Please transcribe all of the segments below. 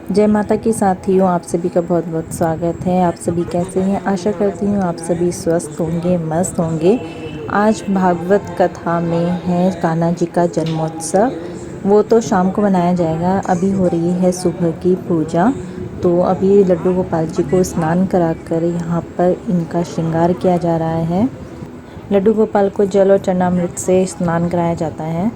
जय माता की साथियों, आप सभी का बहुत बहुत स्वागत है। आप सभी कैसे हैं? आशा करती हूँ आप सभी स्वस्थ होंगे, मस्त होंगे। आज भागवत कथा में है कान्हा जी का जन्मोत्सव। वो तो शाम को मनाया जाएगा। अभी हो रही है सुबह की पूजा। तो अभी लड्डू गोपाल जी को स्नान कराकर यहाँ पर इनका श्रृंगार किया जा रहा है। लड्डू गोपाल को जल और चरणामृत से स्नान कराया जाता है।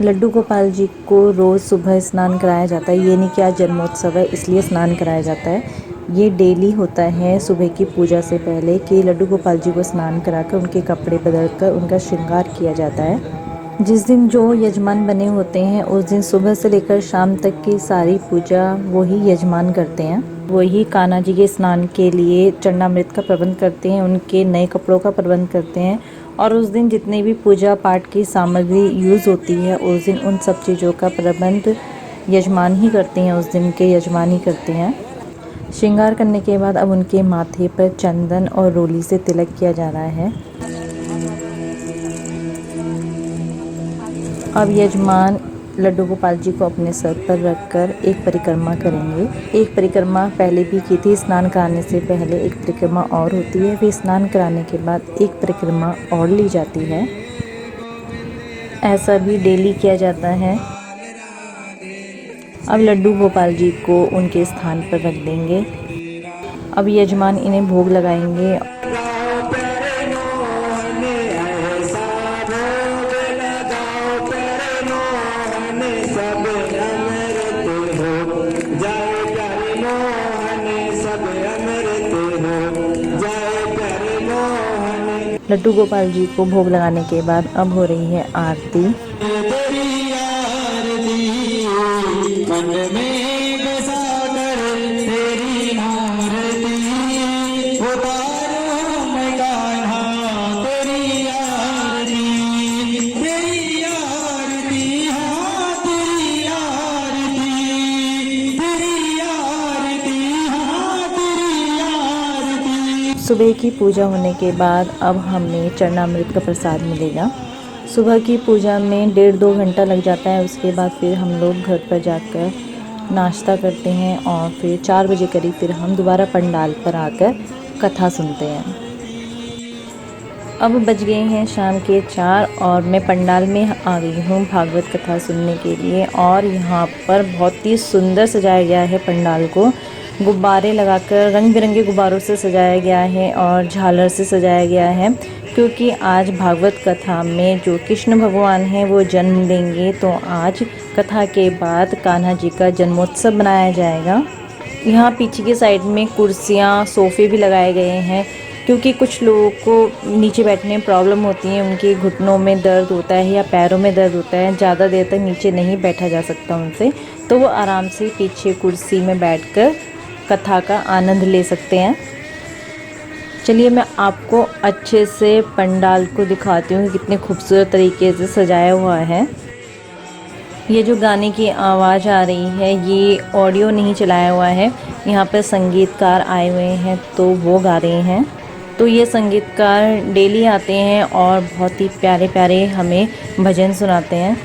लड्डू गोपाल जी को रोज़ सुबह स्नान कराया जाता है। ये नहीं कि आज जन्मोत्सव है इसलिए स्नान कराया जाता है। ये डेली होता है सुबह की पूजा से पहले कि लड्डू गोपाल जी को स्नान कराकर उनके कपड़े बदलकर उनका श्रृंगार किया जाता है। जिस दिन जो यजमान बने होते हैं उस दिन सुबह से लेकर शाम तक की सारी पूजा वही यजमान करते हैं। वही कान्हा जी के स्नान के लिए चरणामृत का प्रबंध करते हैं, उनके नए कपड़ों का प्रबंध करते हैं। और उस दिन जितनी भी पूजा पाठ की सामग्री यूज़ होती है उस दिन उन सब चीज़ों का प्रबंध यजमान ही करते हैं, उस दिन के यजमान ही करते हैं। श्रृंगार करने के बाद अब उनके माथे पर चंदन और रोली से तिलक किया जा रहा है। अब यजमान लड्डू गोपाल जी को अपने सर पर रखकर एक परिक्रमा करेंगे। एक परिक्रमा पहले भी की थी, स्नान कराने से पहले एक परिक्रमा और होती है, फिर स्नान कराने के बाद एक परिक्रमा और ली जाती है। ऐसा भी डेली किया जाता है। अब लड्डू गोपाल जी को उनके स्थान पर रख देंगे। अब यजमान इन्हें भोग लगाएंगे। लड्डू गोपाल जी को भोग लगाने के बाद अब हो रही है आरती। सुबह की पूजा होने के बाद अब हमें चरणामृत का प्रसाद मिलेगा। सुबह की पूजा में 1.5-2 घंटा लग जाता है। उसके बाद फिर हम लोग घर पर जाकर नाश्ता करते हैं और फिर 4 बजे करीब फिर हम दोबारा पंडाल पर आकर कथा सुनते हैं। अब बज गए हैं शाम के 4 और मैं पंडाल में आ गई हूँ भागवत कथा सुनने के लिए। और यहाँ पर बहुत ही सुंदर सजाया गया है पंडाल को। गुब्बारे लगाकर रंग बिरंगे गुब्बारों से सजाया गया है और झालर से सजाया गया है, क्योंकि आज भागवत कथा में जो कृष्ण भगवान हैं वो जन्म लेंगे। तो आज कथा के बाद कान्हा जी का जन्मोत्सव मनाया जाएगा। यहाँ पीछे की साइड में कुर्सियाँ, सोफ़े भी लगाए गए हैं, क्योंकि कुछ लोगों को नीचे बैठने में प्रॉब्लम होती है, उनके घुटनों में दर्द होता है या पैरों में दर्द होता है, ज़्यादा देर तक नीचे नहीं बैठा जा सकता उनसे, तो वो आराम से पीछे कुर्सी में बैठकर कथा का आनंद ले सकते हैं। चलिए मैं आपको अच्छे से पंडाल को दिखाती हूँ कि कितने खूबसूरत तरीके से सजाया हुआ है। ये जो गाने की आवाज़ आ रही है ये ऑडियो नहीं चलाया हुआ है, यहाँ पर संगीतकार आए हुए हैं तो वो गा रहे हैं। तो ये संगीतकार डेली आते हैं और बहुत ही प्यारे प्यारे हमें भजन सुनाते हैं।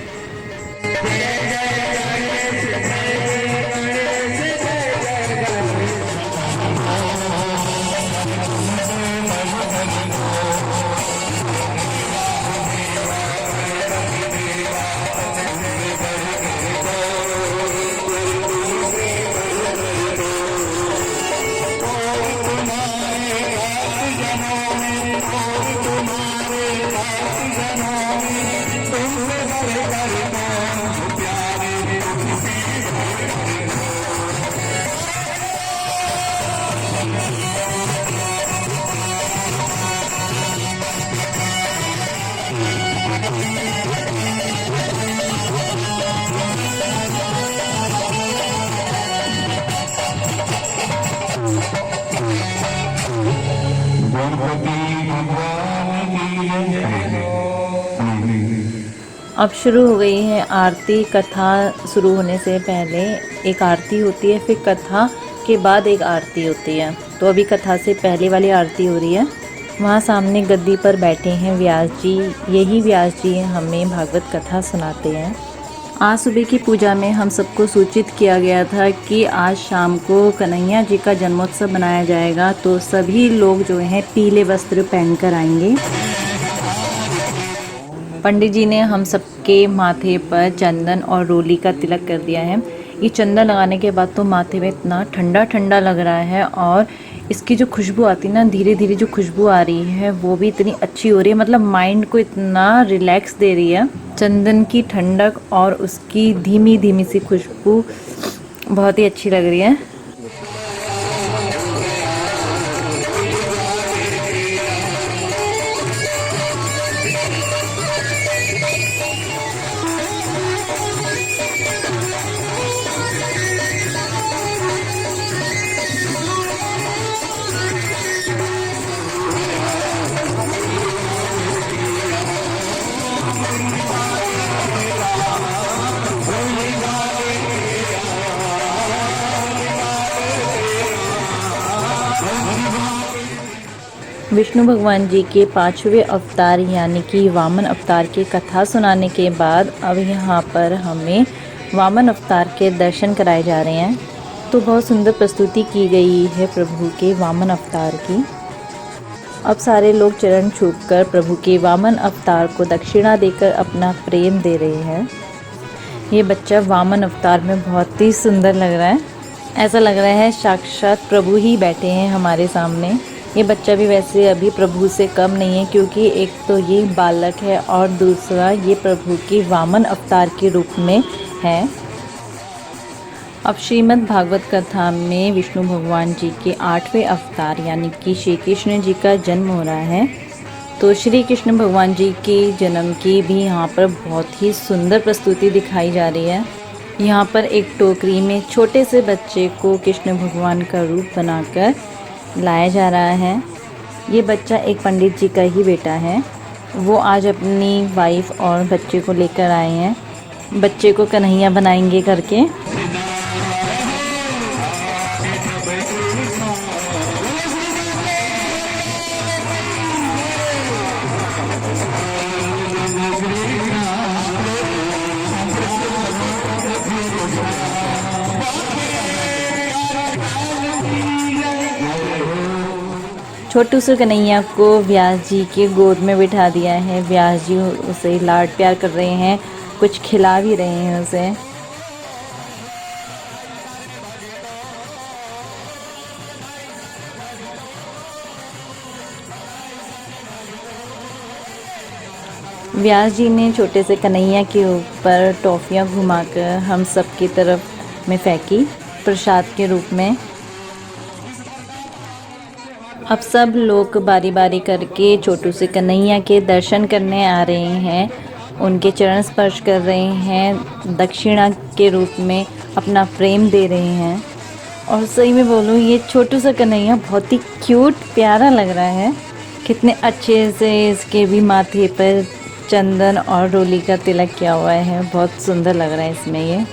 अब शुरू हो गई है आरती। कथा शुरू होने से पहले एक आरती होती है, फिर कथा के बाद एक आरती होती है। तो अभी कथा से पहले वाली आरती हो रही है। वहाँ सामने गद्दी पर बैठे हैं व्यास जी। यही व्यास जी हमें भागवत कथा सुनाते हैं। आज सुबह की पूजा में हम सबको सूचित किया गया था कि आज शाम को कन्हैया जी का जन्मोत्सव मनाया जाएगा, तो सभी लोग जो हैं पीले वस्त्र पहनकर आएंगे। पंडित जी ने हम सबके माथे पर चंदन और रोली का तिलक कर दिया है। ये चंदन लगाने के बाद तो माथे में इतना ठंडा ठंडा लग रहा है, और इसकी जो खुशबू आती है ना, धीरे धीरे जो खुशबू आ रही है वो भी इतनी अच्छी हो रही है, मतलब माइंड को इतना रिलैक्स दे रही है। चंदन की ठंडक और उसकी धीमी धीमी सी खुशबू बहुत ही अच्छी लग रही है। विष्णु भगवान जी के 5वें अवतार यानी कि वामन अवतार की कथा सुनाने के बाद अब यहाँ पर हमें वामन अवतार के दर्शन कराए जा रहे हैं। तो बहुत सुंदर प्रस्तुति की गई है प्रभु के वामन अवतार की। अब सारे लोग चरण छूकर प्रभु के वामन अवतार को दक्षिणा देकर अपना प्रेम दे रहे हैं। ये बच्चा वामन अवतार में बहुत ही सुंदर लग रहा है, ऐसा लग रहा है साक्षात प्रभु ही बैठे हैं हमारे सामने। ये बच्चा भी वैसे अभी प्रभु से कम नहीं है, क्योंकि एक तो ये बालक है और दूसरा ये प्रभु की वामन अवतार के रूप में है। अब श्रीमद् भागवत कथा में विष्णु भगवान जी के 8वें अवतार यानी कि श्री कृष्ण जी का जन्म हो रहा है। तो श्री कृष्ण भगवान जी के जन्म की भी यहाँ पर बहुत ही सुंदर प्रस्तुति दिखाई जा रही है। यहाँ पर एक टोकरी में छोटे से बच्चे को कृष्ण भगवान का रूप बनाकर लाया जा रहा है। ये बच्चा एक पंडित जी का ही बेटा है। वो आज अपनी वाइफ और बच्चे को लेकर आए हैं, बच्चे को कन्हैया बनाएंगे करके। छोटू से कन्हैया को व्यास जी के गोद में बिठा दिया है। व्यास जी उसे लाड प्यार कर रहे हैं, कुछ खिला भी रहे हैं उसे। व्यास जी ने छोटे से कन्हैया के ऊपर टॉफियाँ घुमाकर हम सब की तरफ में फेंकी प्रसाद के रूप में। अब सब लोग बारी बारी करके छोटू से कन्हैया के दर्शन करने आ रहे हैं, उनके चरण स्पर्श कर रहे हैं, दक्षिणा के रूप में अपना प्रेम दे रहे हैं। और सही में बोलूँ, ये छोटू सा कन्हैया बहुत ही क्यूट प्यारा लग रहा है। कितने अच्छे से इसके भी माथे पर चंदन और रोली का तिलक किया हुआ है, बहुत सुंदर लग रहा है इसमें ये।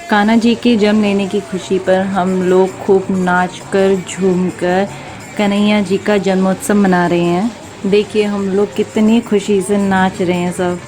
कान्हा जी के जन्म लेने की खुशी पर हम लोग खूब नाचकर झूमकर कन्हैया जी का जन्मोत्सव मना रहे हैं। देखिए हम लोग कितनी खुशी से नाच रहे हैं सब।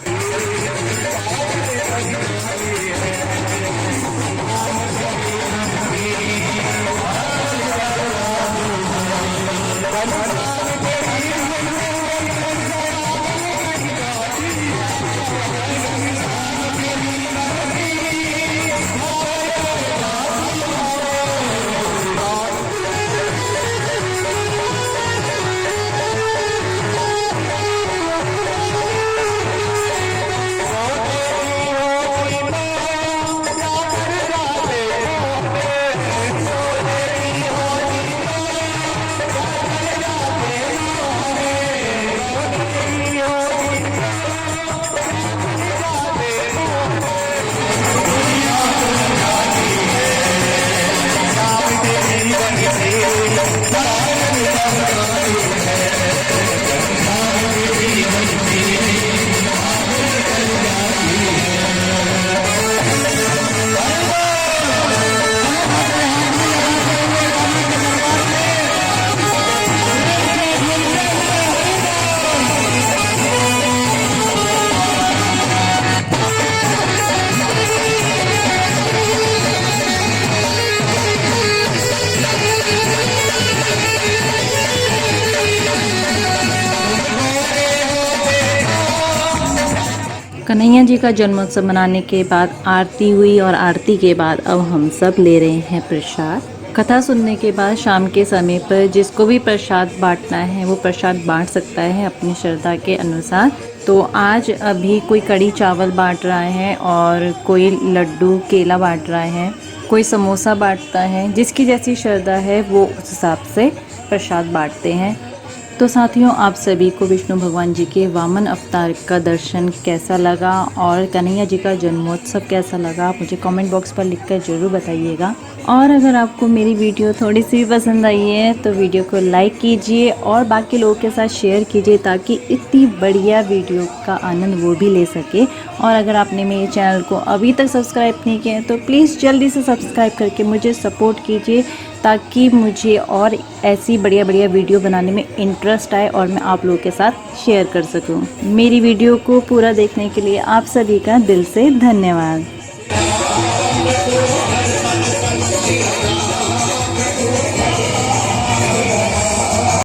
कन्हैया जी का जन्मोत्सव मनाने के बाद आरती हुई और आरती के बाद अब हम सब ले रहे हैं प्रसाद। कथा सुनने के बाद शाम के समय पर जिसको भी प्रसाद बांटना है वो प्रसाद बांट सकता है अपनी श्रद्धा के अनुसार। तो आज अभी कोई कड़ी चावल बांट रहा है और कोई लड्डू केला बांट रहा है, कोई समोसा बांटता है। जिसकी जैसी श्रद्धा है वो उस हिसाब से प्रसाद बांटते हैं। तो साथियों, आप सभी को विष्णु भगवान जी के वामन अवतार का दर्शन कैसा लगा और कन्हैया जी का जन्मोत्सव कैसा लगा, आप मुझे कमेंट बॉक्स पर लिखकर ज़रूर बताइएगा। और अगर आपको मेरी वीडियो थोड़ी सी भी पसंद आई है तो वीडियो को लाइक कीजिए और बाकी लोगों के साथ शेयर कीजिए ताकि इतनी बढ़िया वीडियो का आनंद वो भी ले सके। और अगर आपने मेरे चैनल को अभी तक सब्सक्राइब नहीं किया है तो प्लीज़ जल्दी से सब्सक्राइब करके मुझे सपोर्ट कीजिए ताकि मुझे और ऐसी बढ़िया बढ़िया वीडियो बनाने में इंटरेस्ट आए और मैं आप लोगों के साथ शेयर कर सकूं। मेरी वीडियो को पूरा देखने के लिए आप सभी का दिल से धन्यवाद।